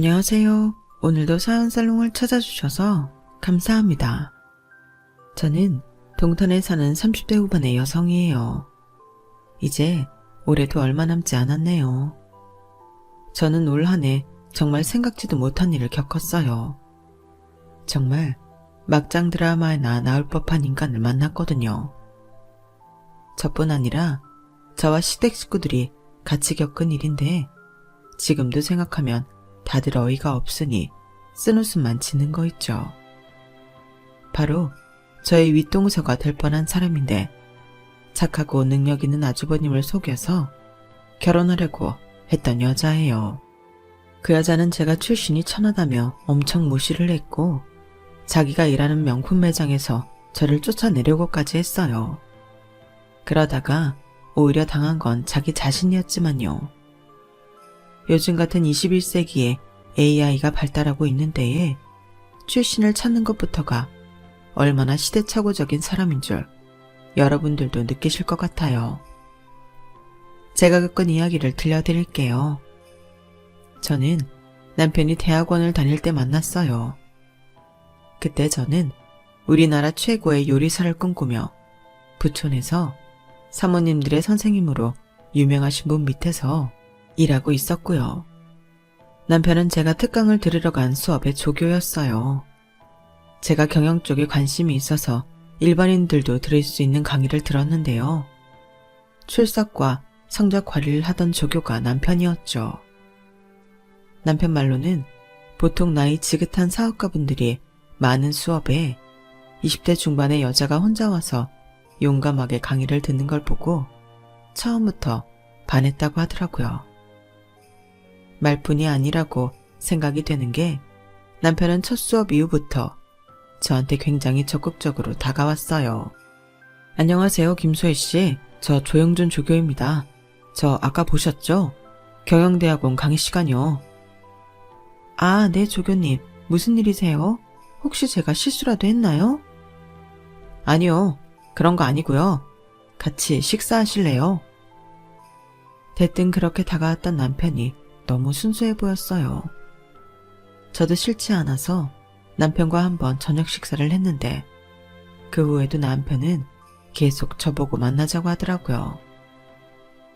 안녕하세요. 오늘도 사연살롱을 찾아주셔서 감사합니다. 저는 동탄에 사는 30대 후반의 여성이에요. 이제 올해도 얼마 남지 않았네요. 저는 올 한 해 정말 생각지도 못한 일을 겪었어요. 정말 막장 드라마에나 나올 법한 인간을 만났거든요. 저뿐 아니라 저와 시댁 식구들이 같이 겪은 일인데 지금도 생각하면 다들 어이가 없으니 쓴웃음만 지는 거 있죠. 바로 저의 윗동서가 될 뻔한 사람인데 착하고 능력 있는 아주버님을 속여서 결혼하려고 했던 여자예요. 그 여자는 제가 출신이 천하다며 엄청 무시를 했고 자기가 일하는 명품 매장에서 저를 쫓아내려고까지 했어요. 그러다가 오히려 당한 건 자기 자신이었지만요. 요즘 같은 21세기에 AI가 발달하고 있는 데에 출신을 찾는 것부터가 얼마나 시대착오적인 사람인 줄 여러분들도 느끼실 것 같아요. 제가 겪은 이야기를 들려드릴게요. 저는 남편이 대학원을 다닐 때 만났어요. 그때 저는 우리나라 최고의 요리사를 꿈꾸며 부촌에서 사모님들의 선생님으로 유명하신 분 밑에서 일하고 있었고요. 남편은 제가 특강을 들으러 간 수업의 조교였어요. 제가 경영 쪽에 관심이 있어서 일반인들도 들을 수 있는 강의를 들었는데요. 출석과 성적 관리를 하던 조교가 남편이었죠. 남편 말로는 보통 나이 지긋한 사업가분들이 많은 수업에 20대 중반의 여자가 혼자 와서 용감하게 강의를 듣는 걸 보고 처음부터 반했다고 하더라고요. 말뿐이 아니라고 생각이 되는 게 남편은 첫 수업 이후부터 저한테 굉장히 적극적으로 다가왔어요. 안녕하세요, 김소혜 씨. 저 조영준 조교입니다. 저 아까 보셨죠? 경영대학원 강의 시간이요. 아, 네, 조교님. 무슨 일이세요? 혹시 제가 실수라도 했나요? 아니요. 그런 거 아니고요. 같이 식사하실래요? 대뜸 그렇게 다가왔던 남편이 너무 순수해 보였어요. 저도 싫지 않아서 남편과 한번 저녁 식사를 했는데 그 후에도 남편은 계속 저보고 만나자고 하더라고요.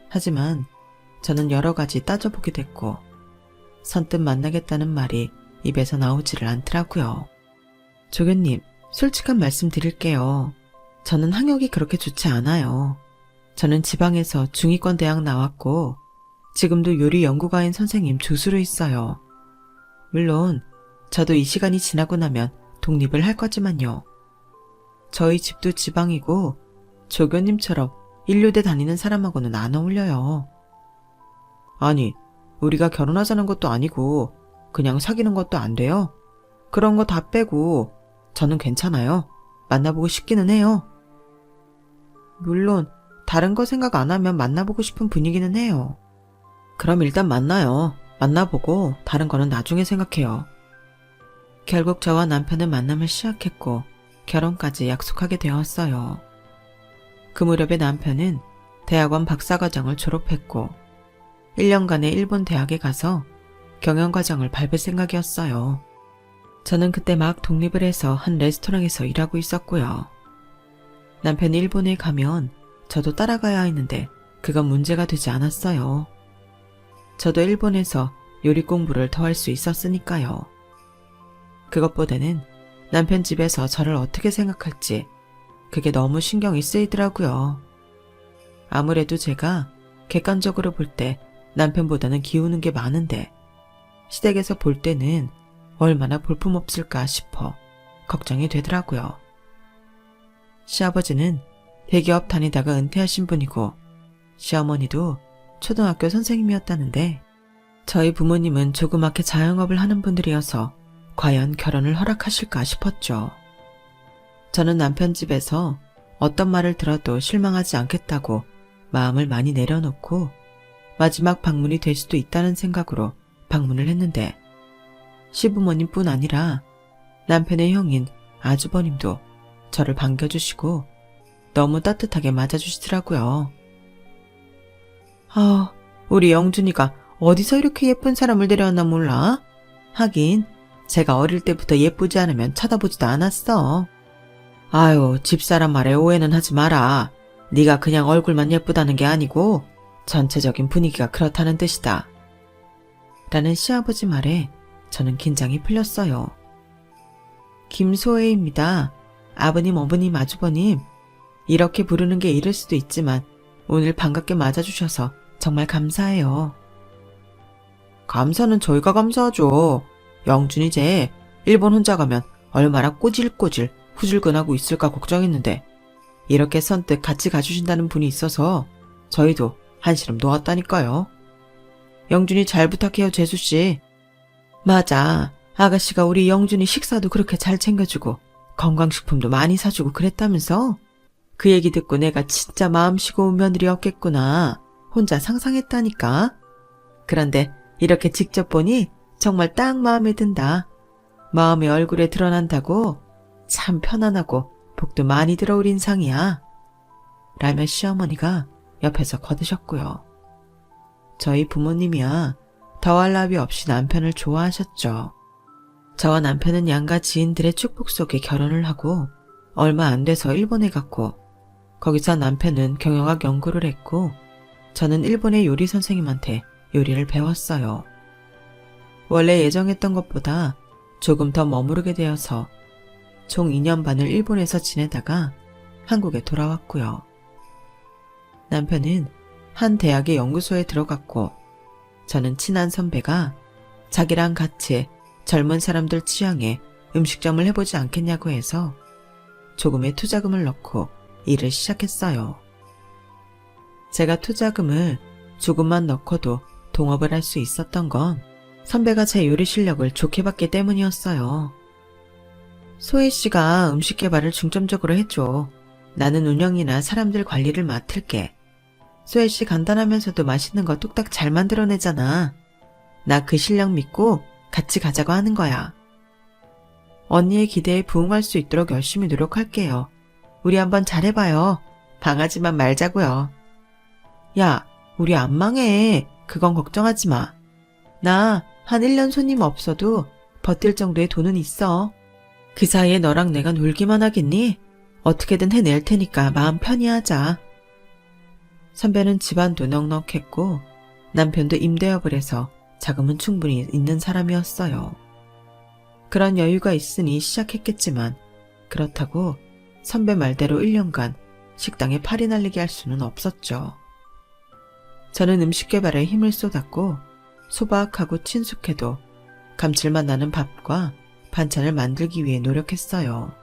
하지만 저는 여러 가지 따져보게 됐고 선뜻 만나겠다는 말이 입에서 나오지를 않더라고요. 조교님, 솔직한 말씀 드릴게요. 저는 학력이 그렇게 좋지 않아요. 저는 지방에서 중위권 대학 나왔고 지금도 요리 연구가인 선생님 조수로 있어요. 물론 저도 이 시간이 지나고 나면 독립을 할 거지만요. 저희 집도 지방이고 조교님처럼 인류대 다니는 사람하고는 안 어울려요. 아니, 우리가 결혼하자는 것도 아니고 그냥 사귀는 것도 안 돼요? 그런 거 다 빼고 저는 괜찮아요. 만나보고 싶기는 해요. 물론 다른 거 생각 안 하면 만나보고 싶은 분위기는 해요. 그럼 일단 만나요. 만나보고 다른 거는 나중에 생각해요. 결국 저와 남편은 만남을 시작했고 결혼까지 약속하게 되었어요. 그 무렵에 남편은 대학원 박사과정을 졸업했고 1년간의 일본 대학에 가서 경영과정을 밟을 생각이었어요. 저는 그때 막 독립을 해서 한 레스토랑에서 일하고 있었고요. 남편이 일본에 가면 저도 따라가야 했는데 그건 문제가 되지 않았어요. 저도 일본에서 요리 공부를 더 할 수 있었으니까요. 그것보다는 남편 집에서 저를 어떻게 생각할지 그게 너무 신경이 쓰이더라고요. 아무래도 제가 객관적으로 볼 때 남편보다는 기우는 게 많은데 시댁에서 볼 때는 얼마나 볼품없을까 싶어 걱정이 되더라고요. 시아버지는 대기업 다니다가 은퇴하신 분이고 시어머니도 초등학교 선생님이었다는데 저희 부모님은 조그맣게 자영업을 하는 분들이어서 과연 결혼을 허락하실까 싶었죠. 저는 남편 집에서 어떤 말을 들어도 실망하지 않겠다고 마음을 많이 내려놓고 마지막 방문이 될 수도 있다는 생각으로 방문을 했는데 시부모님뿐 아니라 남편의 형인 아주버님도 저를 반겨주시고 너무 따뜻하게 맞아주시더라고요. 우리 영준이가 어디서 이렇게 예쁜 사람을 데려왔나 몰라? 하긴 제가 어릴 때부터 예쁘지 않으면 쳐다보지도 않았어. 아유, 집사람 말에 오해는 하지 마라. 네가 그냥 얼굴만 예쁘다는 게 아니고 전체적인 분위기가 그렇다는 뜻이다. 라는 시아버지 말에 저는 긴장이 풀렸어요. 김소혜입니다. 아버님, 어머님, 아주버님. 이렇게 부르는 게 이럴 수도 있지만 오늘 반갑게 맞아주셔서 정말 감사해요. 감사는 저희가 감사하죠. 영준 이제 일본 혼자 가면 얼마나 꼬질꼬질 후줄근하고 있을까 걱정했는데 이렇게 선뜻 같이 가주신다는 분이 있어서 저희도 한시름 놓았다니까요. 영준이 잘 부탁해요, 재수씨. 맞아. 아가씨가 우리 영준이 식사도 그렇게 잘 챙겨주고 건강식품도 많이 사주고 그랬다면서? 그 얘기 듣고 내가 진짜 마음 쉬고 온 며느리였겠구나. 혼자 상상했다니까. 그런데 이렇게 직접 보니 정말 딱 마음에 든다. 마음이 얼굴에 드러난다고 참 편안하고 복도 많이 들어올 인상이야. 라며 시어머니가 옆에서 거드셨고요. 저희 부모님이야 더할 나위 없이 남편을 좋아하셨죠. 저와 남편은 양가 지인들의 축복 속에 결혼을 하고 얼마 안 돼서 일본에 갔고 거기서 남편은 경영학 연구를 했고 저는 일본의 요리 선생님한테 요리를 배웠어요. 원래 예정했던 것보다 조금 더 머무르게 되어서 총 2년 반을 일본에서 지내다가 한국에 돌아왔고요. 남편은 한 대학의 연구소에 들어갔고 저는 친한 선배가 자기랑 같이 젊은 사람들 취향에 음식점을 해보지 않겠냐고 해서 조금의 투자금을 넣고 일을 시작했어요. 제가 투자금을 조금만 넣고도 동업을 할 수 있었던 건 선배가 제 요리 실력을 좋게 봤기 때문이었어요. 소혜 씨가 음식 개발을 중점적으로 해줘. 나는 운영이나 사람들 관리를 맡을게. 소혜 씨 간단하면서도 맛있는 거 뚝딱 잘 만들어내잖아. 나 그 실력 믿고 같이 가자고 하는 거야. 언니의 기대에 부응할 수 있도록 열심히 노력할게요. 우리 한번 잘해봐요. 방하지만 말자고요. 야, 우리 안 망해. 그건 걱정하지 마. 나 한 1년 손님 없어도 버틸 정도의 돈은 있어. 그 사이에 너랑 내가 놀기만 하겠니? 어떻게든 해낼 테니까 마음 편히 하자. 선배는 집안도 넉넉했고 남편도 임대업을 해서 자금은 충분히 있는 사람이었어요. 그런 여유가 있으니 시작했겠지만 그렇다고 선배 말대로 1년간 식당에 팔이 날리게 할 수는 없었죠. 저는 음식 개발에 힘을 쏟았고 소박하고 친숙해도 감칠맛 나는 밥과 반찬을 만들기 위해 노력했어요.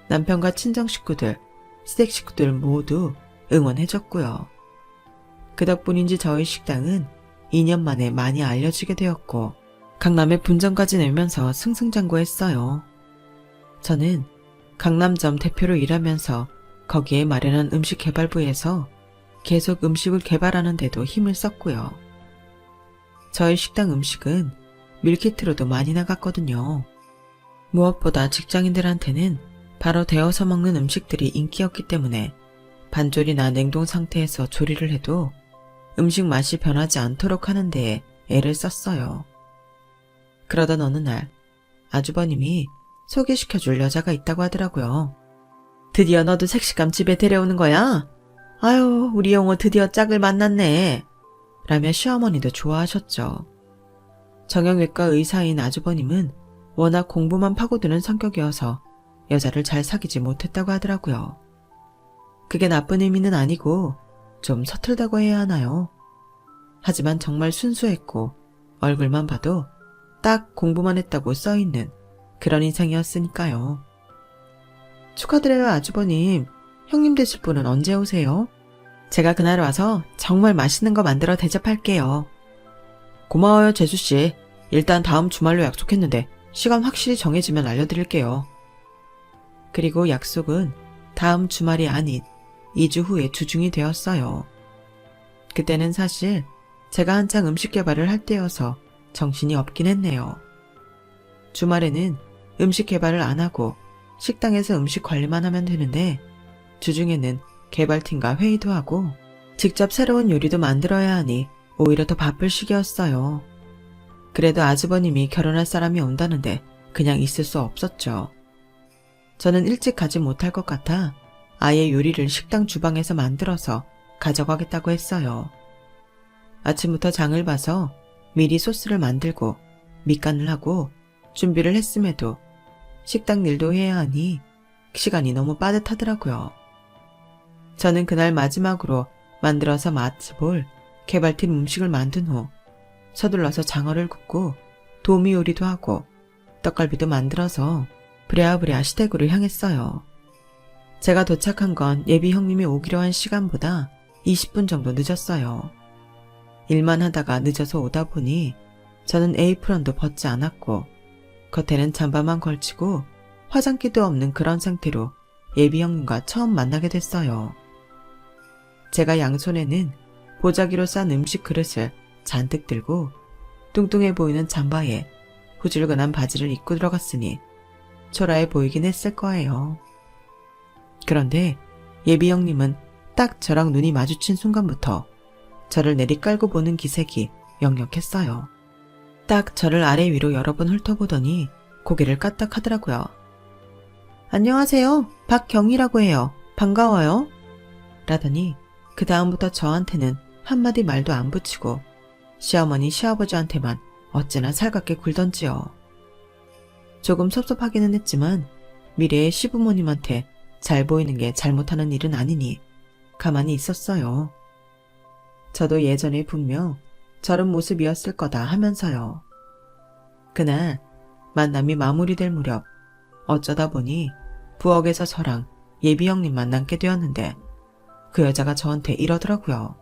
남편과 친정 식구들, 시댁 식구들 모두 응원해줬고요. 그 덕분인지 저희 식당은 2년 만에 많이 알려지게 되었고 강남에 분점까지 내면서 승승장구했어요. 저는 강남점 대표로 일하면서 거기에 마련한 음식 개발부에서 계속 음식을 개발하는 데도 힘을 썼고요. 저희 식당 음식은 밀키트로도 많이 나갔거든요. 무엇보다 직장인들한테는 바로 데워서 먹는 음식들이 인기였기 때문에 반조리나 냉동 상태에서 조리를 해도 음식 맛이 변하지 않도록 하는 데에 애를 썼어요. 그러던 어느 날 아주버님이 소개시켜줄 여자가 있다고 하더라고요. 드디어 너도 색시감 집에 데려오는 거야? 아유, 우리 영호 드디어 짝을 만났네. 라며 시어머니도 좋아하셨죠. 정형외과 의사인 아주버님은 워낙 공부만 파고드는 성격이어서 여자를 잘 사귀지 못했다고 하더라고요. 그게 나쁜 의미는 아니고 좀 서툴다고 해야 하나요? 하지만 정말 순수했고 얼굴만 봐도 딱 공부만 했다고 써있는 그런 인상이었으니까요. 축하드려요, 아주버님. 형님 되실 분은 언제 오세요? 제가 그날 와서 정말 맛있는 거 만들어 대접할게요. 고마워요, 재수씨. 일단 다음 주말로 약속했는데 시간 확실히 정해지면 알려드릴게요. 그리고 약속은 다음 주말이 아닌 2주 후에 주중이 되었어요. 그때는 사실 제가 한창 음식 개발을 할 때여서 정신이 없긴 했네요. 주말에는 음식 개발을 안 하고 식당에서 음식 관리만 하면 되는데 주중에는 개발팀과 회의도 하고 직접 새로운 요리도 만들어야 하니 오히려 더 바쁠 시기였어요. 그래도 아주버님이 결혼할 사람이 온다는데 그냥 있을 수 없었죠. 저는 일찍 가지 못할 것 같아 아예 요리를 식당 주방에서 만들어서 가져가겠다고 했어요. 아침부터 장을 봐서 미리 소스를 만들고 밑간을 하고 준비를 했음에도 식당 일도 해야 하니 시간이 너무 빠듯하더라고요. 저는 그날 마지막으로 만들어서 맛을 볼 개발팀 음식을 만든 후 서둘러서 장어를 굽고 도미 요리도 하고 떡갈비도 만들어서 부랴부랴 시댁으로 향했어요. 제가 도착한 건 예비 형님이 오기로 한 시간보다 20분 정도 늦었어요. 일만 하다가 늦어서 오다 보니 저는 에이프런도 벗지 않았고 겉에는 잠바만 걸치고 화장기도 없는 그런 상태로 예비 형님과 처음 만나게 됐어요. 제가 양손에는 보자기로 싼 음식 그릇을 잔뜩 들고 뚱뚱해 보이는 잠바에 후줄근한 바지를 입고 들어갔으니 초라해 보이긴 했을 거예요. 그런데 예비 형님은 딱 저랑 눈이 마주친 순간부터 저를 내리깔고 보는 기색이 역력했어요. 딱 저를 아래 위로 여러 번 훑어보더니 고개를 까딱하더라고요. 안녕하세요. 박경이라고 해요. 반가워요. 라더니 그 다음부터 저한테는 한마디 말도 안 붙이고 시어머니 시아버지한테만 어째나 살갑게 굴던지요. 조금 섭섭하기는 했지만 미래의 시부모님한테 잘 보이는 게 잘못하는 일은 아니니 가만히 있었어요. 저도 예전에 분명 저런 모습이었을 거다 하면서요. 그날 만남이 마무리될 무렵 어쩌다 보니 부엌에서 저랑 예비 형님만 남게 되었는데 그 여자가 저한테 이러더라고요.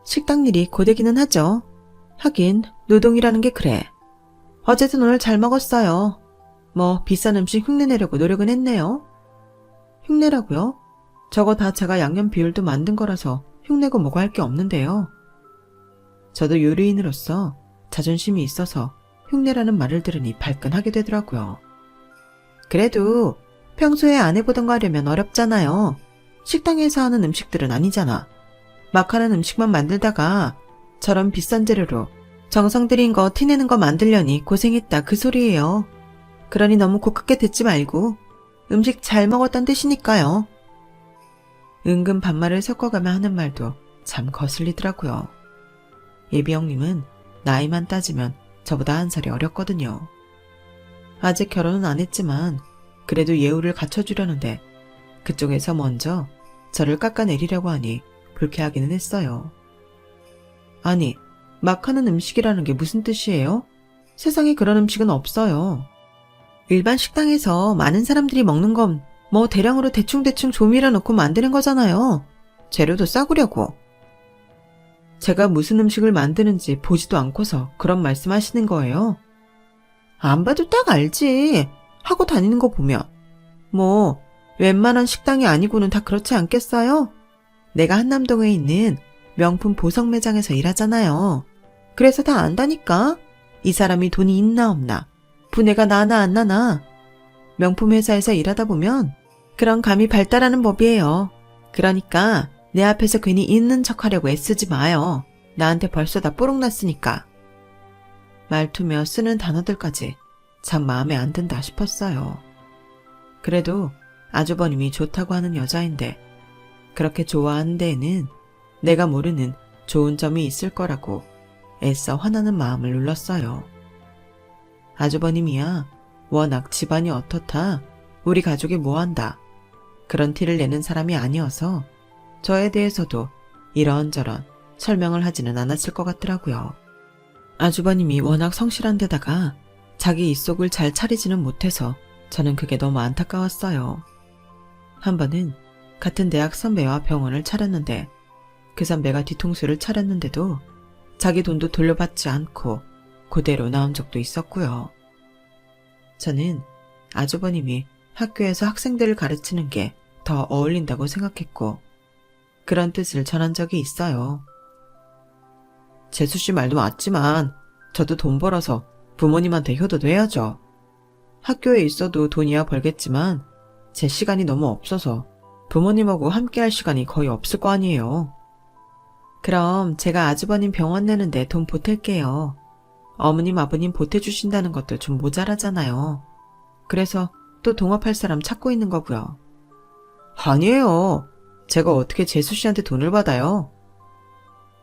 식당 일이 고되기는 하죠. 하긴 노동이라는 게 그래. 어쨌든 오늘 잘 먹었어요. 뭐 비싼 음식 흉내내려고 노력은 했네요. 흉내라고요? 저거 다 제가 양념 비율도 만든 거라서 흉내고 뭐고 할 게 없는데요. 저도 요리인으로서 자존심이 있어서 흉내라는 말을 들으니 발끈하게 되더라고요. 그래도 평소에 안 해보던 거 하려면 어렵잖아요. 식당에서 하는 음식들은 아니잖아. 막 하는 음식만 만들다가 저런 비싼 재료로 정성 들인 거 티내는 거 만들려니 고생했다 그 소리예요. 그러니 너무 고깝게 듣지 말고 음식 잘 먹었단 뜻이니까요. 은근 반말을 섞어가며 하는 말도 참 거슬리더라고요. 예비 형님은 나이만 따지면 저보다 한 살이 어렸거든요. 아직 결혼은 안 했지만 그래도 예우를 갖춰주려는데 그쪽에서 먼저 저를 깎아내리려고 하니 불쾌하기는 했어요. 아니, 막 하는 음식이라는 게 무슨 뜻이에요? 세상에 그런 음식은 없어요. 일반 식당에서 많은 사람들이 먹는 건 뭐 대량으로 대충대충 조미료 넣고 만드는 거잖아요. 재료도 싸구려고. 제가 무슨 음식을 만드는지 보지도 않고서 그런 말씀하시는 거예요. 안 봐도 딱 알지. 하고 다니는 거 보면. 뭐 웬만한 식당이 아니고는 다 그렇지 않겠어요? 내가 한남동에 있는 명품 보석 매장에서 일하잖아요. 그래서 다 안다니까. 이 사람이 돈이 있나 없나, 부내가 나나 안 나나. 명품 회사에서 일하다 보면 그런 감이 발달하는 법이에요. 그러니까 내 앞에서 괜히 있는 척하려고 애쓰지 마요. 나한테 벌써 다 뽀록났으니까. 말투며 쓰는 단어들까지 참 마음에 안 든다 싶었어요. 그래도 아주버님이 좋다고 하는 여자인데 그렇게 좋아하는 데에는 내가 모르는 좋은 점이 있을 거라고 애써 화나는 마음을 눌렀어요. 아주버님이야 워낙 집안이 어떻다, 우리 가족이 뭐한다, 그런 티를 내는 사람이 아니어서 저에 대해서도 이런저런 설명을 하지는 않았을 것 같더라고요. 아주버님이 워낙 성실한 데다가 자기 입속을 잘 차리지는 못해서 저는 그게 너무 안타까웠어요. 한 번은 같은 대학 선배와 병원을 차렸는데 그 선배가 뒤통수를 차렸는데도 자기 돈도 돌려받지 않고 그대로 나온 적도 있었고요. 저는 아주버님이 학교에서 학생들을 가르치는 게 더 어울린다고 생각했고 그런 뜻을 전한 적이 있어요. 재수씨 말도 맞지만 저도 돈 벌어서 부모님한테 효도도 해야죠. 학교에 있어도 돈이야 벌겠지만 제 시간이 너무 없어서 부모님하고 함께 할 시간이 거의 없을 거 아니에요. 그럼 제가 아주버님 병원 내는데 돈 보탤게요. 어머님 아버님 보태주신다는 것도 좀 모자라잖아요. 그래서 또 동업할 사람 찾고 있는 거고요. 아니에요. 제가 어떻게 재수 씨한테 돈을 받아요?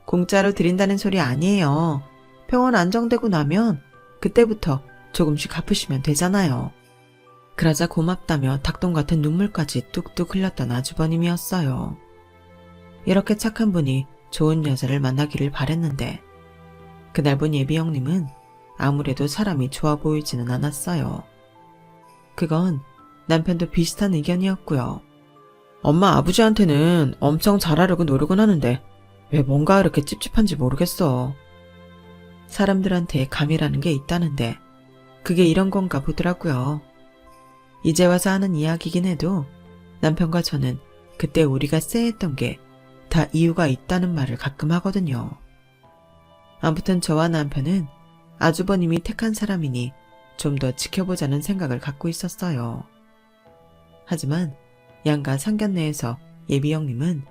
공짜로 드린다는 소리 아니에요. 병원 안정되고 나면 그때부터 조금씩 갚으시면 되잖아요. 그러자 고맙다며 닭똥 같은 눈물까지 뚝뚝 흘렸던 아주버님이었어요. 이렇게 착한 분이 좋은 여자를 만나기를 바랬는데 그날 본 예비 형님은 아무래도 사람이 좋아 보이지는 않았어요. 그건 남편도 비슷한 의견이었고요. 엄마 아버지한테는 엄청 잘하려고 노력은 하는데 왜 뭔가 이렇게 찝찝한지 모르겠어. 사람들한테 감이라는 게 있다는데 그게 이런 건가 보더라고요. 이제 와서 하는 이야기긴 해도 남편과 저는 그때 우리가 쎄했던 게 다 이유가 있다는 말을 가끔 하거든요. 아무튼 저와 남편은 아주버님이 택한 사람이니 좀 더 지켜보자는 생각을 갖고 있었어요. 하지만 양가 상견례에서 예비 형님은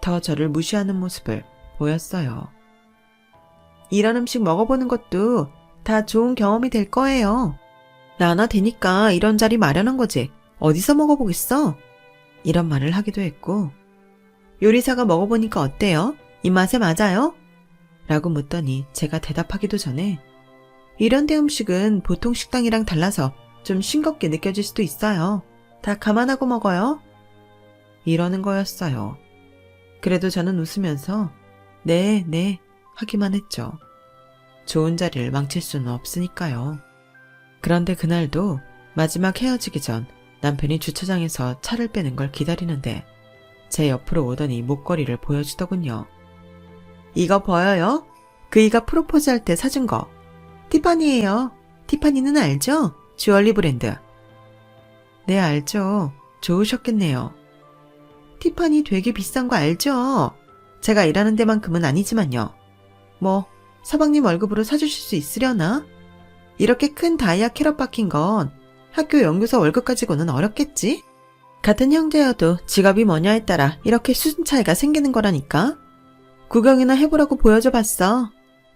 더 저를 무시하는 모습을 보였어요. 이런 음식 먹어보는 것도 다 좋은 경험이 될 거예요. 나나 되니까 이런 자리 마련한 거지. 어디서 먹어보겠어? 이런 말을 하기도 했고 요리사가 먹어보니까 어때요? 입맛에 맞아요? 라고 묻더니 제가 대답하기도 전에 이런 데 음식은 보통 식당이랑 달라서 좀 싱겁게 느껴질 수도 있어요. 다 감안하고 먹어요. 이러는 거였어요. 그래도 저는 웃으면서 네 하기만 했죠. 좋은 자리를 망칠 수는 없으니까요. 그런데 그날도 마지막 헤어지기 전 남편이 주차장에서 차를 빼는 걸 기다리는데 제 옆으로 오더니 목걸이를 보여주더군요. 이거 보여요? 그이가 프로포즈 할 때 사준 거. 티파니예요. 티파니는 알죠? 주얼리 브랜드. 네, 알죠. 좋으셨겠네요. 티파니 되게 비싼 거 알죠? 제가 일하는 데만큼은 아니지만요. 뭐 서방님 월급으로 사주실 수 있으려나? 이렇게 큰 다이아 캐럿 박힌 건 학교 연구소 월급 가지고는 어렵겠지? 같은 형제여도 직업이 뭐냐에 따라 이렇게 수준 차이가 생기는 거라니까. 구경이나 해보라고 보여줘 봤어.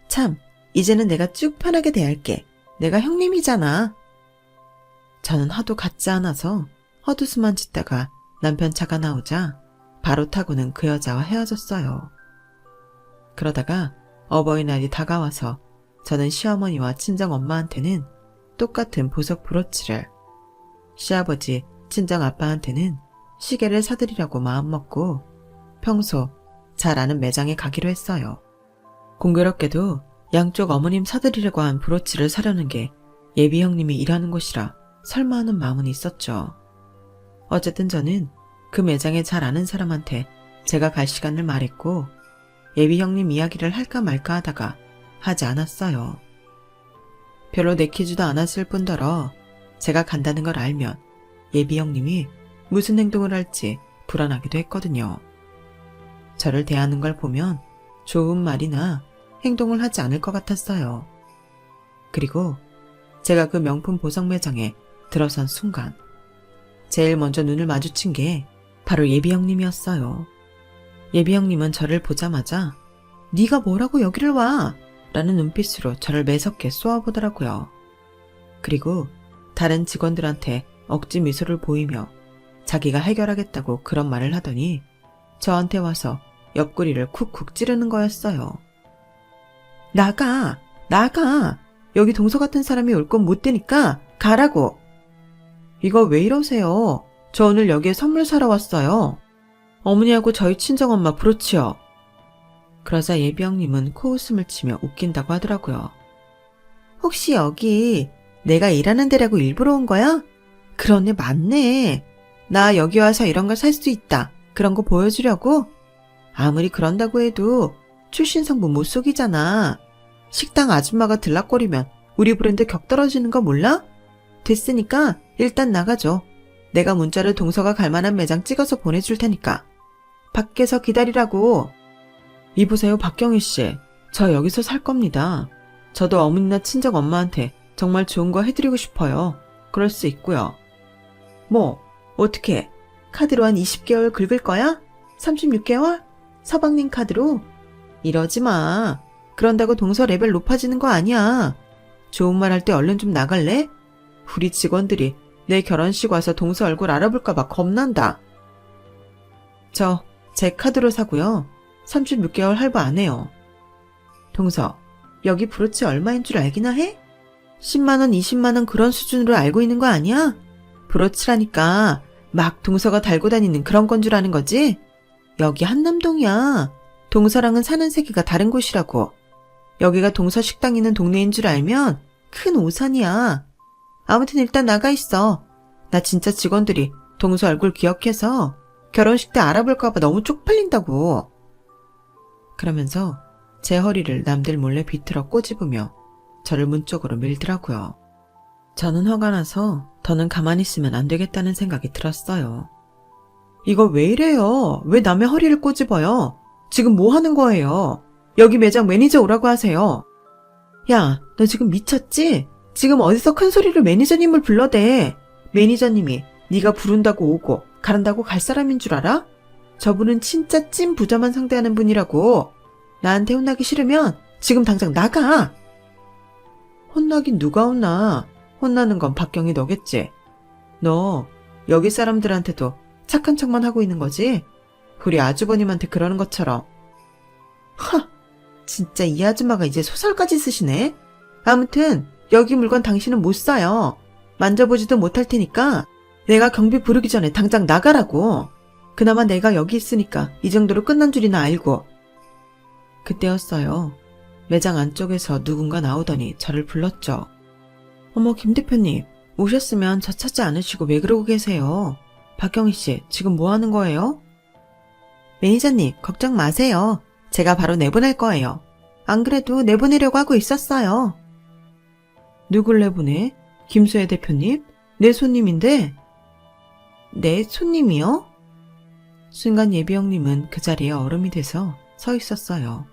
참, 이제는 내가 쭉 편하게 대할게. 내가 형님이잖아. 저는 하도 같지 않아서 헛웃음만 짓다가 남편 차가 나오자 바로 타고는 그 여자와 헤어졌어요. 그러다가 어버이날이 다가와서 저는 시어머니와 친정엄마한테는 똑같은 보석 브로치를, 시아버지, 친정아빠한테는 시계를 사드리려고 마음먹고 평소 잘 아는 매장에 가기로 했어요. 공교롭게도 양쪽 어머님 사드리려고 한 브로치를 사려는 게 예비 형님이 일하는 곳이라 설마 하는 마음은 있었죠. 어쨌든 저는 그 매장에 잘 아는 사람한테 제가 갈 시간을 말했고 예비 형님 이야기를 할까 말까 하다가 하지 않았어요. 별로 내키지도 않았을 뿐더러 제가 간다는 걸 알면 예비 형님이 무슨 행동을 할지 불안하기도 했거든요. 저를 대하는 걸 보면 좋은 말이나 행동을 하지 않을 것 같았어요. 그리고 제가 그 명품 보석 매장에 들어선 순간 제일 먼저 눈을 마주친 게 바로 예비 형님이었어요. 예비 형님은 저를 보자마자 네가 뭐라고 여기를 와? 라는 눈빛으로 저를 매섭게 쏘아보더라고요. 그리고 다른 직원들한테 억지 미소를 보이며 자기가 해결하겠다고 그런 말을 하더니 저한테 와서 옆구리를 쿡쿡 찌르는 거였어요. 나가! 여기 동서 같은 사람이 올 건 못 되니까 가라고! 이거 왜 이러세요? 저 오늘 여기에 선물 사러 왔어요. 어머니하고 저희 친정엄마 브로치요. 그러자 예비 형님은 코웃음을 치며 웃긴다고 하더라고요. 혹시 여기 내가 일하는 데라고 일부러 온 거야? 그러네, 맞네. 나 여기 와서 이런 걸 살 수 있다. 그런 거 보여주려고? 아무리 그런다고 해도 출신 성분 못 속이잖아. 식당 아줌마가 들락거리면 우리 브랜드 격 떨어지는 거 몰라? 됐으니까 일단 나가줘. 내가 문자를 동서가 갈 만한 매장 찍어서 보내줄 테니까. 밖에서 기다리라고. 이보세요, 박경희 씨. 저 여기서 살 겁니다. 저도 어머니나 친정 엄마한테 정말 좋은 거 해드리고 싶어요. 그럴 수 있고요. 뭐 어떻게 카드로 한 20개월 긁을 거야? 36개월? 서방님 카드로? 이러지 마. 그런다고 동서 레벨 높아지는 거 아니야. 좋은 말 할 때 얼른 좀 나갈래? 우리 직원들이 내 결혼식 와서 동서 얼굴 알아볼까봐 겁난다. 제 카드로 사고요. 36개월 할부 안 해요. 동서, 여기 브로치 얼마인 줄 알기나 해? 10만원, 20만원 그런 수준으로 알고 있는 거 아니야? 브로치라니까 막 동서가 달고 다니는 그런 건 줄 아는 거지? 여기 한남동이야. 동서랑은 사는 세계가 다른 곳이라고. 여기가 동서 식당 있는 동네인 줄 알면 큰 오산이야. 아무튼 일단 나가 있어. 나 진짜 직원들이 동서 얼굴 기억해서 결혼식 때 알아볼까봐 너무 쪽팔린다고. 그러면서 제 허리를 남들 몰래 비틀어 꼬집으며 저를 문 쪽으로 밀더라고요. 저는 화가 나서 더는 가만히 있으면 안 되겠다는 생각이 들었어요. 이거 왜 이래요? 왜 남의 허리를 꼬집어요? 지금 뭐 하는 거예요? 여기 매장 매니저 오라고 하세요. 야, 너 지금 미쳤지? 지금 어디서 큰 소리를 매니저님을 불러대. 매니저님이 네가 부른다고 오고 가란다고 갈 사람인 줄 알아? 저분은 진짜 찐 부자만 상대하는 분이라고. 나한테 혼나기 싫으면 지금 당장 나가. 혼나긴 누가 혼나. 혼나는 건 박경이 너겠지. 너 여기 사람들한테도 착한 척만 하고 있는 거지? 우리 아주버님한테 그러는 것처럼. 하, 진짜 이 아줌마가 이제 소설까지 쓰시네. 아무튼 여기 물건 당신은 못 사요. 만져보지도 못할 테니까 내가 경비 부르기 전에 당장 나가라고. 그나마 내가 여기 있으니까 이 정도로 끝난 줄이나 알고. 그때였어요. 매장 안쪽에서 누군가 나오더니 저를 불렀죠. 어머, 김 대표님, 오셨으면 저 찾지 않으시고 왜 그러고 계세요? 박경희 씨, 지금 뭐 하는 거예요? 매니저님, 걱정 마세요. 제가 바로 내보낼 거예요. 안 그래도 내보내려고 하고 있었어요. 누굴 내보내? 김수혜 대표님? 내 손님인데? 내 손님이요? 순간 예비 형님은 그 자리에 얼음이 돼서 서 있었어요.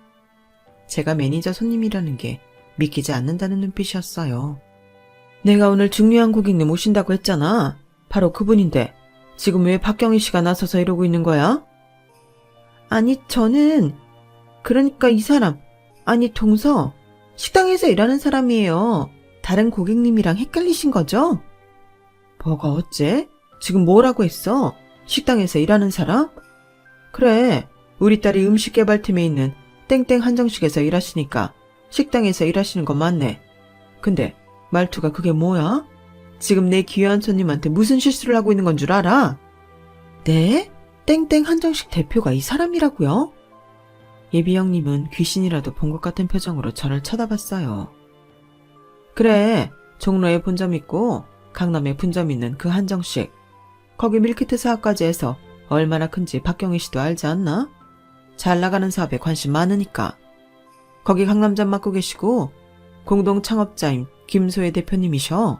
제가 매니저 손님이라는 게 믿기지 않는다는 눈빛이었어요. 내가 오늘 중요한 고객님 오신다고 했잖아. 바로 그분인데 지금 왜 박경희 씨가 나서서 이러고 있는 거야? 아니, 저는 그러니까 이 사람, 아니 동서, 식당에서 일하는 사람이에요. 다른 고객님이랑 헷갈리신 거죠? 뭐가 어째? 지금 뭐라고 했어? 식당에서 일하는 사람? 그래, 우리 딸이 음식개발팀에 있는 땡땡 한정식에서 일하시니까 식당에서 일하시는 건 맞네. 근데 말투가 그게 뭐야? 지금 내 귀한 손님한테 무슨 실수를 하고 있는 건 줄 알아? 네? 땡땡 한정식 대표가 이 사람이라고요? 예비 형님은 귀신이라도 본 것 같은 표정으로 저를 쳐다봤어요. 그래, 종로에 본점 있고 강남에 분점 있는 그 한정식. 거기 밀키트 사업까지 해서 얼마나 큰지 박경희 씨도 알지 않나? 잘 나가는 사업에 관심 많으니까. 거기 강남점 맡고 계시고 공동 창업자인 김소혜 대표님이셔.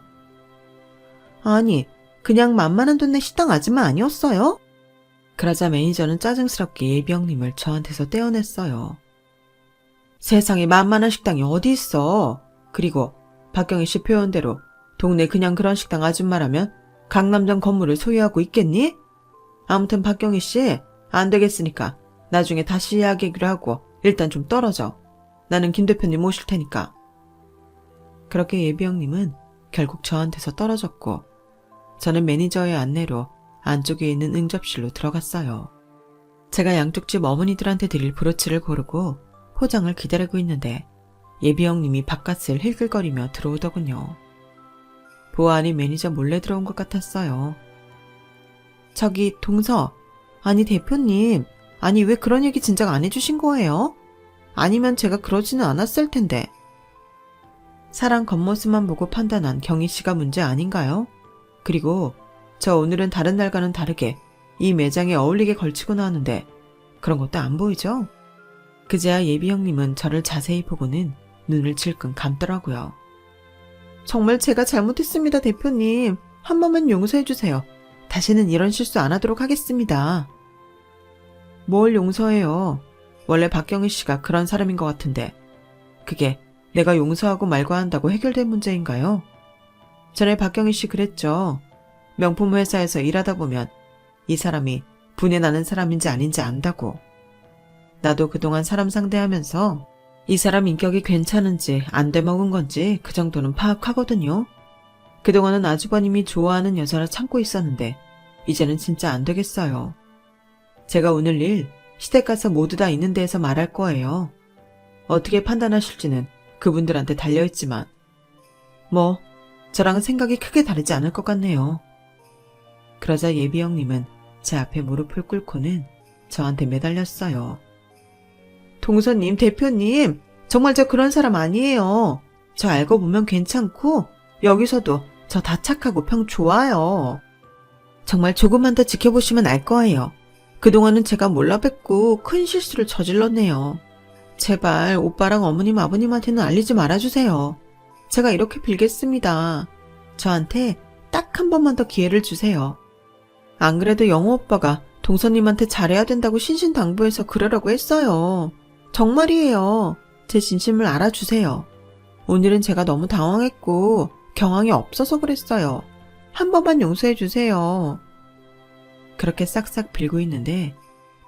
아니, 그냥 만만한 동네 식당 아줌마 아니었어요? 그러자 매니저는 짜증스럽게 예비 형님을 저한테서 떼어냈어요. 세상에 만만한 식당이 어디 있어. 그리고 박경희 씨 표현대로 동네 그냥 그런 식당 아줌마라면 강남점 건물을 소유하고 있겠니? 아무튼 박경희 씨, 안 되겠으니까 나중에 다시 이야기하기로 하고 일단 좀 떨어져. 나는 김 대표님 모실 테니까. 그렇게 예비 형님은 결국 저한테서 떨어졌고 저는 매니저의 안내로 안쪽에 있는 응접실로 들어갔어요. 제가 양쪽 집 어머니들한테 드릴 브로치를 고르고 포장을 기다리고 있는데 예비 형님이 바깥을 힐글거리며 들어오더군요. 보아하니 매니저 몰래 들어온 것 같았어요. 저기 동서, 아니 대표님, 아니 왜 그런 얘기 진작 안 해주신 거예요? 아니면 제가 그러지는 않았을 텐데. 사람 겉모습만 보고 판단한 경희 씨가 문제 아닌가요? 그리고 저 오늘은 다른 날과는 다르게 이 매장에 어울리게 걸치고 나왔는데 그런 것도 안 보이죠? 그제야 예비 형님은 저를 자세히 보고는 눈을 질끈 감더라고요. 정말 제가 잘못했습니다, 대표님. 한 번만 용서해 주세요. 다시는 이런 실수 안 하도록 하겠습니다. 뭘 용서해요. 원래 박경희 씨가 그런 사람인 것 같은데 그게 내가 용서하고 말고 한다고 해결된 문제인가요? 전에 박경희 씨 그랬죠. 명품 회사에서 일하다 보면 이 사람이 분해 나는 사람인지 아닌지 안다고. 나도 그동안 사람 상대하면서 이 사람 인격이 괜찮은지 안 돼먹은 건지 그 정도는 파악하거든요. 그동안은 아주버님이 좋아하는 여자라 참고 있었는데 이제는 진짜 안 되겠어요. 제가 오늘 일 시댁 가서 모두 다 있는 데에서 말할 거예요. 어떻게 판단하실지는 그분들한테 달려있지만 뭐 저랑은 생각이 크게 다르지 않을 것 같네요. 그러자 예비 형님은 제 앞에 무릎을 꿇고는 저한테 매달렸어요. 동서님, 대표님, 정말 저 그런 사람 아니에요. 저 알고 보면 괜찮고 여기서도 저 다 착하고 평 좋아요. 정말 조금만 더 지켜보시면 알 거예요. 그동안은 제가 몰라 뵙고 큰 실수를 저질렀네요. 제발 오빠랑 어머님 아버님한테는 알리지 말아주세요. 제가 이렇게 빌겠습니다. 저한테 딱 한 번만 더 기회를 주세요. 안 그래도 영호 오빠가 동서님한테 잘해야 된다고 신신당부해서 그러라고 했어요. 정말이에요. 제 진심을 알아주세요. 오늘은 제가 너무 당황했고 경황이 없어서 그랬어요. 한 번만 용서해 주세요. 그렇게 싹싹 빌고 있는데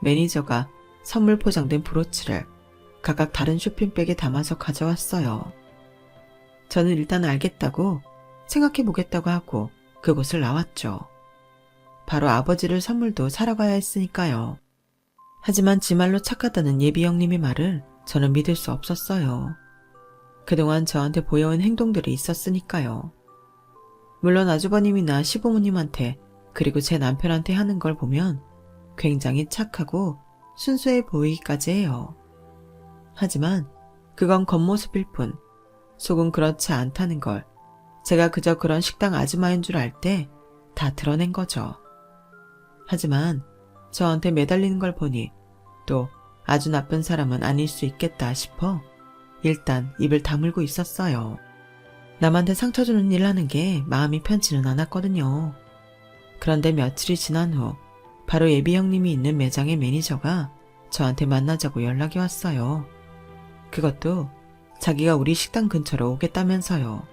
매니저가 선물 포장된 브로치를 각각 다른 쇼핑백에 담아서 가져왔어요. 저는 일단 알겠다고 생각해보겠다고 하고 그곳을 나왔죠. 바로 아버지를 선물도 사러 가야 했으니까요. 하지만 지 말로 착하다는 예비 형님의 말을 저는 믿을 수 없었어요. 그동안 저한테 보여온 행동들이 있었으니까요. 물론 아주버님이나 시부모님한테 그리고 제 남편한테 하는 걸 보면 굉장히 착하고 순수해 보이기까지 해요. 하지만 그건 겉모습일 뿐 속은 그렇지 않다는 걸 제가 그저 그런 식당 아줌마인 줄 알 때 다 드러낸 거죠. 하지만 저한테 매달리는 걸 보니 또 아주 나쁜 사람은 아닐 수 있겠다 싶어 일단 입을 다물고 있었어요. 남한테 상처 주는 일 하는 게 마음이 편치는 않았거든요. 그런데 며칠이 지난 후 바로 예비 형님이 있는 매장의 매니저가 저한테 만나자고 연락이 왔어요. 그것도 자기가 우리 식당 근처로 오겠다면서요.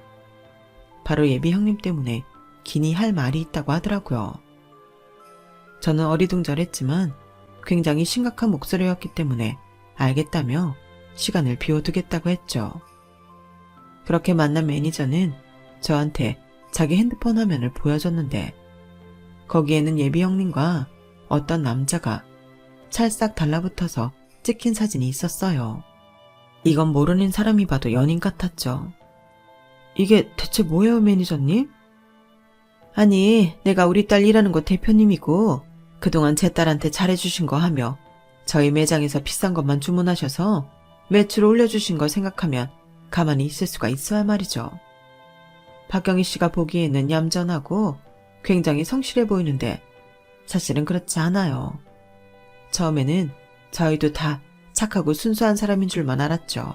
바로 예비 형님 때문에 기니 할 말이 있다고 하더라고요. 저는 어리둥절했지만 굉장히 심각한 목소리였기 때문에 알겠다며 시간을 비워두겠다고 했죠. 그렇게 만난 매니저는 저한테 자기 핸드폰 화면을 보여줬는데 거기에는 예비 형님과 어떤 남자가 찰싹 달라붙어서 찍힌 사진이 있었어요. 이건 모르는 사람이 봐도 연인 같았죠. 이게 대체 뭐예요, 매니저님? 아니, 내가 우리 딸 일하는 곳 대표님이고 그동안 제 딸한테 잘해주신 거 하며 저희 매장에서 비싼 것만 주문하셔서 매출 올려주신 거 생각하면 가만히 있을 수가 있어야 말이죠. 박경희 씨가 보기에는 얌전하고 굉장히 성실해 보이는데 사실은 그렇지 않아요. 처음에는 저희도 다 착하고 순수한 사람인 줄만 알았죠.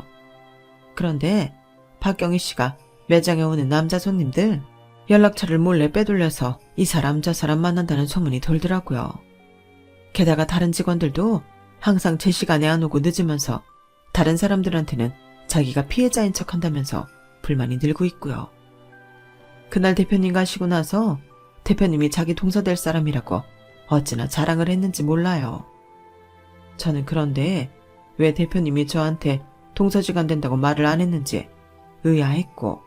그런데 박경희 씨가 매장에 오는 남자 손님들 연락처를 몰래 빼돌려서 이 사람 저 사람 만난다는 소문이 돌더라고요. 게다가 다른 직원들도 항상 제 시간에 안 오고 늦으면서 다른 사람들한테는 자기가 피해자인 척한다면서 불만이 늘고 있고요. 그날 대표님 가시고 나서 대표님이 자기 동서될 사람이라고 어찌나 자랑을 했는지 몰라요. 저는 그런데 왜 대표님이 저한테 동서지간 된다고 말을 안 했는지 의아했고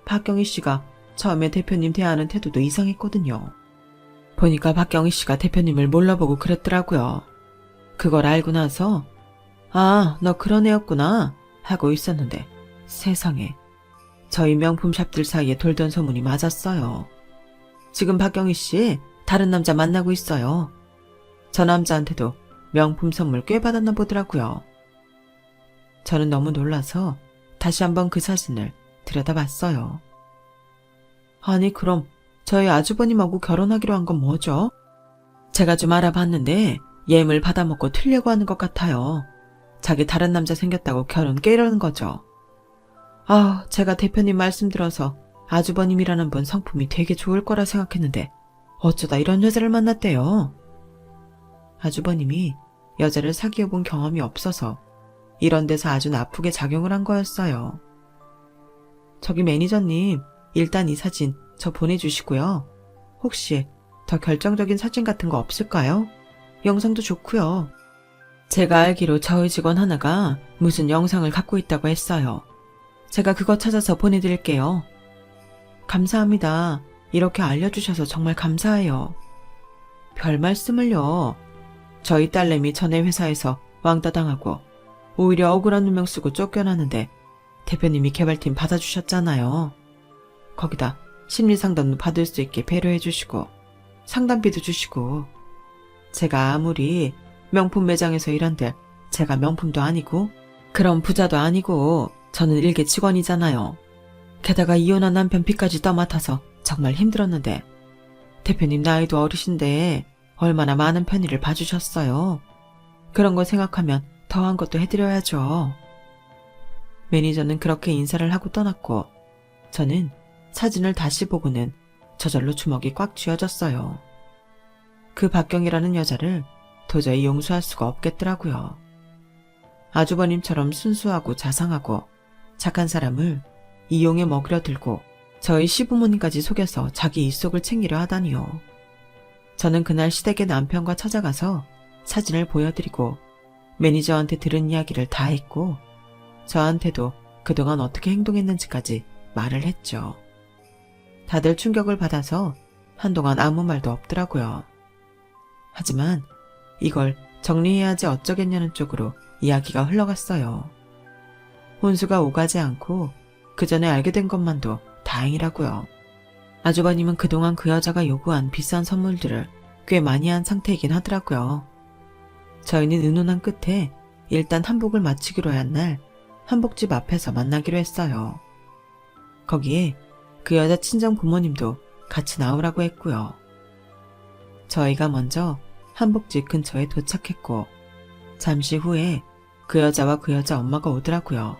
박경희 씨가 처음에 대표님 대하는 태도도 이상했거든요. 보니까 박경희 씨가 대표님을 몰라보고 그랬더라고요. 그걸 알고 나서 아, 너 그런 애였구나 하고 있었는데 세상에 저희 명품샵들 사이에 돌던 소문이 맞았어요. 지금 박경희 씨 다른 남자 만나고 있어요. 저 남자한테도 명품 선물 꽤 받았나 보더라고요. 저는 너무 놀라서 다시 한번 그 사진을 들여다봤어요. 아니 그럼 저희 아주버님하고 결혼하기로 한 건 뭐죠? 제가 좀 알아봤는데 예물 받아먹고 튀려고 하는 것 같아요. 자기 다른 남자 생겼다고 결혼 깨려는 거죠. 아, 제가 대표님 말씀 들어서 아주버님이라는 분 성품이 되게 좋을 거라 생각했는데 어쩌다 이런 여자를 만났대요. 아주버님이 여자를 사귀어 본 경험이 없어서 이런 데서 아주 나쁘게 작용을 한 거였어요. 저기 매니저님, 일단 이 사진 저 보내주시고요. 혹시 더 결정적인 사진 같은 거 없을까요? 영상도 좋고요. 제가 알기로 저희 직원 하나가 무슨 영상을 갖고 있다고 했어요. 제가 그거 찾아서 보내드릴게요. 감사합니다. 이렇게 알려주셔서 정말 감사해요. 별 말씀을요. 저희 딸내미 전에 회사에서 왕따 당하고 오히려 억울한 누명 쓰고 쫓겨나는데 대표님이 개발팀 받아주셨잖아요. 거기다 심리상담도 받을 수 있게 배려해 주시고 상담비도 주시고 제가 아무리 명품 매장에서 일한들 제가 명품도 아니고 그런 부자도 아니고 저는 일개 직원이잖아요. 게다가 이혼한 남편 빚까지 떠맡아서 정말 힘들었는데 대표님 나이도 어리신데 얼마나 많은 편의를 봐주셨어요. 그런 거 생각하면 더한 것도 해드려야죠. 매니저는 그렇게 인사를 하고 떠났고 저는 사진을 다시 보고는 저절로 주먹이 꽉 쥐어졌어요. 그 박경이라는 여자를 도저히 용서할 수가 없겠더라고요. 아주버님처럼 순수하고 자상하고 착한 사람을 이용해 먹으려 들고 저희 시부모님까지 속여서 자기 입속을 챙기려 하다니요. 저는 그날 시댁의 남편과 찾아가서 사진을 보여드리고 매니저한테 들은 이야기를 다 했고 저한테도 그동안 어떻게 행동했는지까지 말을 했죠. 다들 충격을 받아서 한동안 아무 말도 없더라고요. 하지만 이걸 정리해야지 어쩌겠냐는 쪽으로 이야기가 흘러갔어요. 혼수가 오가지 않고 그 전에 알게 된 것만도 다행이라고요. 아주버님은 그동안 그 여자가 요구한 비싼 선물들을 꽤 많이 한 상태이긴 하더라고요. 저희는 의논한 끝에 일단 한복을 마치기로 한 날 한복집 앞에서 만나기로 했어요. 거기에 그 여자 친정 부모님도 같이 나오라고 했고요. 저희가 먼저 한복집 근처에 도착했고 잠시 후에 그 여자와 그 여자 엄마가 오더라고요.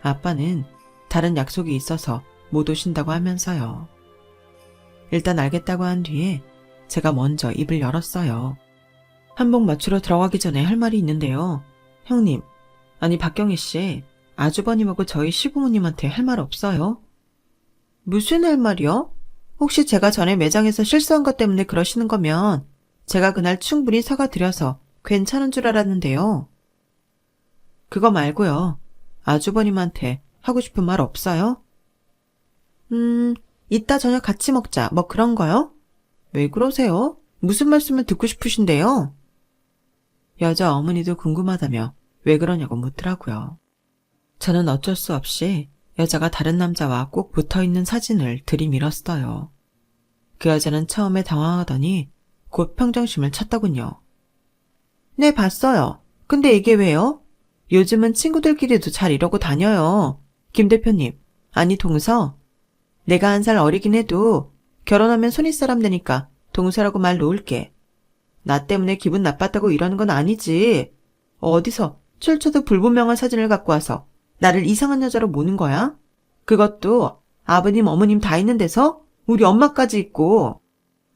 아빠는 다른 약속이 있어서 못 오신다고 하면서요. 일단 알겠다고 한 뒤에 제가 먼저 입을 열었어요. 한복 맞추러 들어가기 전에 할 말이 있는데요. 형님, 아니 박경희 씨, 아주버님하고 저희 시부모님한테 할 말 없어요? 무슨 할 말이요? 혹시 제가 전에 매장에서 실수한 것 때문에 그러시는 거면 제가 그날 충분히 사과드려서 괜찮은 줄 알았는데요. 그거 말고요. 아주버님한테 하고 싶은 말 없어요? 이따 저녁 같이 먹자. 뭐 그런 거요? 왜 그러세요? 무슨 말씀을 듣고 싶으신데요? 여자 어머니도 궁금하다며 왜 그러냐고 묻더라고요. 저는 어쩔 수 없이 여자가 다른 남자와 꼭 붙어있는 사진을 들이밀었어요. 그 여자는 처음에 당황하더니 곧 평정심을 찾더군요. 네, 봤어요. 근데 이게 왜요? 요즘은 친구들끼리도 잘 이러고 다녀요. 김 대표님, 아니 동서. 내가 1살 어리긴 해도 결혼하면 손윗사람 되니까 동서라고 말 놓을게. 나 때문에 기분 나빴다고 이러는 건 아니지. 어디서 출처도 불분명한 사진을 갖고 와서 나를 이상한 여자로 모는 거야? 그것도 아버님, 어머님 다 있는 데서 우리 엄마까지 있고.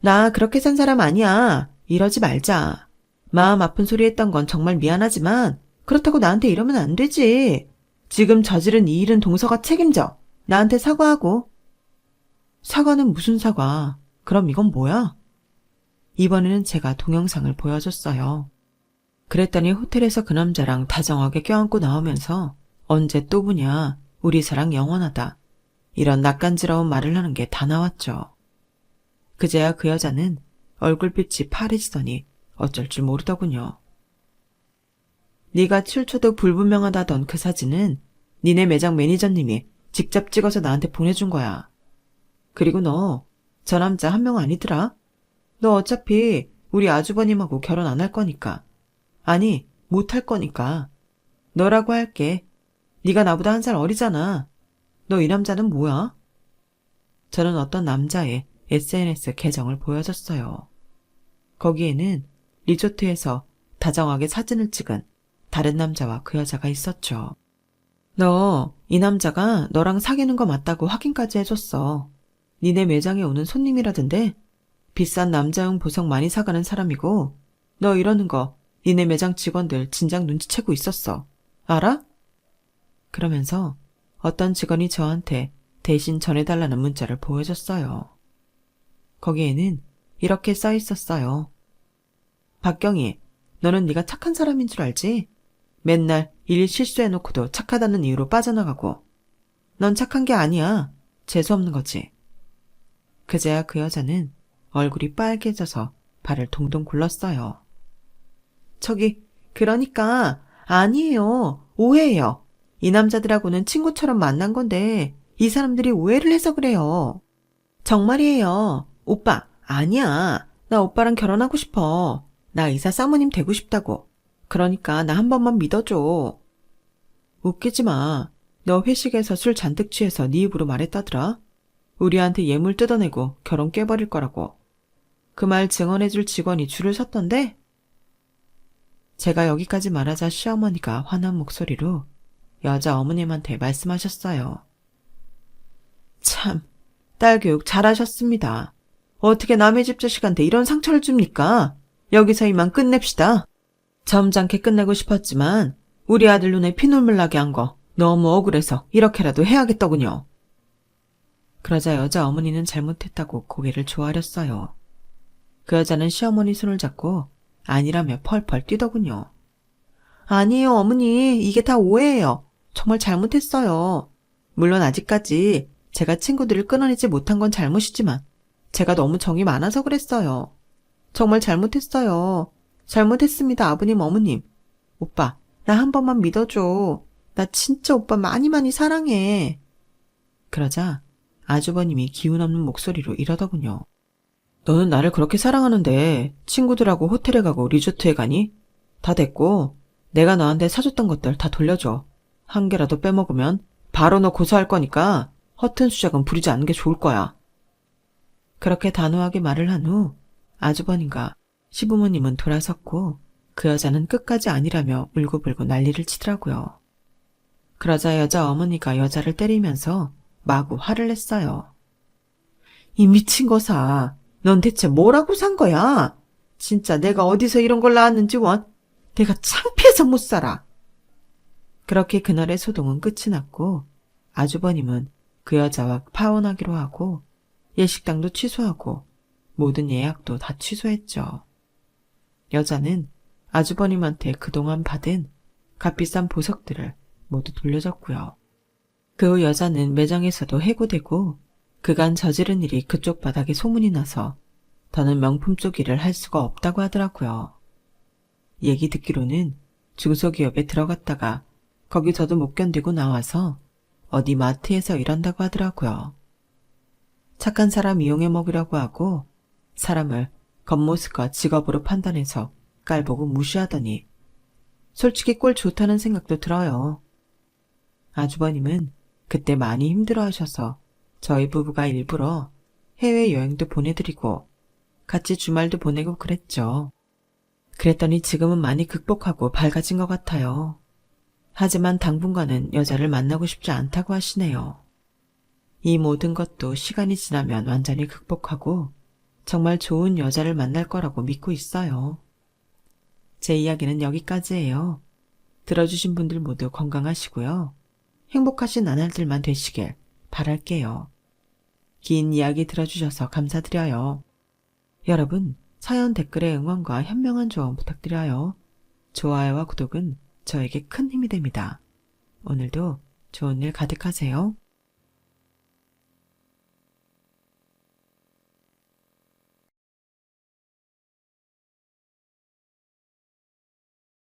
나 그렇게 산 사람 아니야. 이러지 말자. 마음 아픈 소리 했던 건 정말 미안하지만 그렇다고 나한테 이러면 안 되지. 지금 저지른 이 일은 동서가 책임져. 나한테 사과하고. 사과는 무슨 사과? 그럼 이건 뭐야? 이번에는 제가 동영상을 보여줬어요. 그랬더니 호텔에서 그 남자랑 다정하게 껴안고 나오면서 언제 또 보냐, 우리 사랑 영원하다. 이런 낯간지러운 말을 하는 게 다 나왔죠. 그제야 그 여자는 얼굴빛이 파래지더니 어쩔 줄 모르더군요. 네가 출처도 불분명하다던 그 사진은 니네 매장 매니저님이 직접 찍어서 나한테 보내준 거야. 그리고 너, 저 남자 한 명 아니더라? 너 어차피 우리 아주버님하고 결혼 안 할 거니까. 아니, 못 할 거니까. 너라고 할게. 네가 나보다 1살 어리잖아. 너 이 남자는 뭐야? 저는 어떤 남자의 SNS 계정을 보여줬어요. 거기에는 리조트에서 다정하게 사진을 찍은 다른 남자와 그 여자가 있었죠. 너, 이 남자가 너랑 사귀는 거 맞다고 확인까지 해줬어. 니네 매장에 오는 손님이라던데? 비싼 남자용 보석 많이 사가는 사람이고 너 이러는 거 니네 매장 직원들 진작 눈치채고 있었어. 알아? 그러면서 어떤 직원이 저한테 대신 전해달라는 문자를 보여줬어요. 거기에는 이렇게 써 있었어요. 박경희, 너는 네가 착한 사람인 줄 알지? 맨날 일 실수해놓고도 착하다는 이유로 빠져나가고. 넌 착한 게 아니야. 재수없는 거지. 그제야 그 여자는 얼굴이 빨개져서 발을 동동 굴렀어요. 그러니까 아니에요. 오해예요. 이 남자들하고는 친구처럼 만난 건데 이 사람들이 오해를 해서 그래요. 정말이에요. 오빠, 아니야. 나 오빠랑 결혼하고 싶어. 나 의사 사모님 되고 싶다고. 그러니까 나 한 번만 믿어줘. 웃기지 마. 너 회식에서 술 잔뜩 취해서 네 입으로 말했다더라. 우리한테 예물 뜯어내고 결혼 깨버릴 거라고. 그 말 증언해줄 직원이 줄을 섰던데? 제가 여기까지 말하자 시어머니가 화난 목소리로 여자 어머님한테 말씀하셨어요. 참, 딸 교육 잘하셨습니다. 어떻게 남의 집 자식한테 이런 상처를 줍니까? 여기서 이만 끝냅시다. 점잖게 끝내고 싶었지만 우리 아들 눈에 피눈물 나게 한 거 너무 억울해서 이렇게라도 해야겠더군요. 그러자 여자 어머니는 잘못했다고 고개를 조아렸어요. 그 여자는 시어머니 손을 잡고 아니라며 펄펄 뛰더군요. 아니에요, 어머니. 이게 다 오해예요. 정말 잘못했어요. 물론 아직까지 제가 친구들을 끊어내지 못한 건 잘못이지만 제가 너무 정이 많아서 그랬어요. 정말 잘못했어요. 잘못했습니다, 아버님, 어머님. 오빠, 나 한 번만 믿어줘. 나 진짜 오빠 많이 많이 사랑해. 그러자 아주버님이 기운 없는 목소리로 이러더군요. 너는 나를 그렇게 사랑하는데 친구들하고 호텔에 가고 리조트에 가니? 다 됐고 내가 너한테 사줬던 것들 다 돌려줘. 한 개라도 빼먹으면 바로 너 고소할 거니까 허튼 수작은 부리지 않는 게 좋을 거야. 그렇게 단호하게 말을 한 후 아주버님과 시부모님은 돌아섰고 그 여자는 끝까지 아니라며 울고불고 난리를 치더라고요. 그러자 여자 어머니가 여자를 때리면서 마구 화를 냈어요. 이 미친 거사, 넌 대체 뭐라고 산 거야? 진짜 내가 어디서 이런 걸 낳았는지 내가 창피해서 못 살아. 그렇게 그날의 소동은 끝이 났고 아주버님은 그 여자와 파혼하기로 하고 예식장도 취소하고 모든 예약도 다 취소했죠. 여자는 아주버님한테 그동안 받은 값비싼 보석들을 모두 돌려줬고요. 그 후 여자는 매장에서도 해고되고 그간 저지른 일이 그쪽 바닥에 소문이 나서 더는 명품 쪽 일을 할 수가 없다고 하더라고요. 얘기 듣기로는 중소기업에 들어갔다가 거기서도 못 견디고 나와서 어디 마트에서 일한다고 하더라고요. 착한 사람 이용해 먹으려고 하고 사람을 겉모습과 직업으로 판단해서 깔보고 무시하더니 솔직히 꼴 좋다는 생각도 들어요. 아주버님은 그때 많이 힘들어하셔서 저희 부부가 일부러 해외여행도 보내드리고 같이 주말도 보내고 그랬죠. 그랬더니 지금은 많이 극복하고 밝아진 것 같아요. 하지만 당분간은 여자를 만나고 싶지 않다고 하시네요. 이 모든 것도 시간이 지나면 완전히 극복하고 정말 좋은 여자를 만날 거라고 믿고 있어요. 제 이야기는 여기까지예요. 들어주신 분들 모두 건강하시고요. 행복하신 나날들만 되시길 바랄게요. 긴 이야기 들어주셔서 감사드려요. 여러분, 사연 댓글에 응원과 현명한 조언 부탁드려요. 좋아요와 구독은 저에게 큰 힘이 됩니다. 오늘도 좋은 일 가득하세요.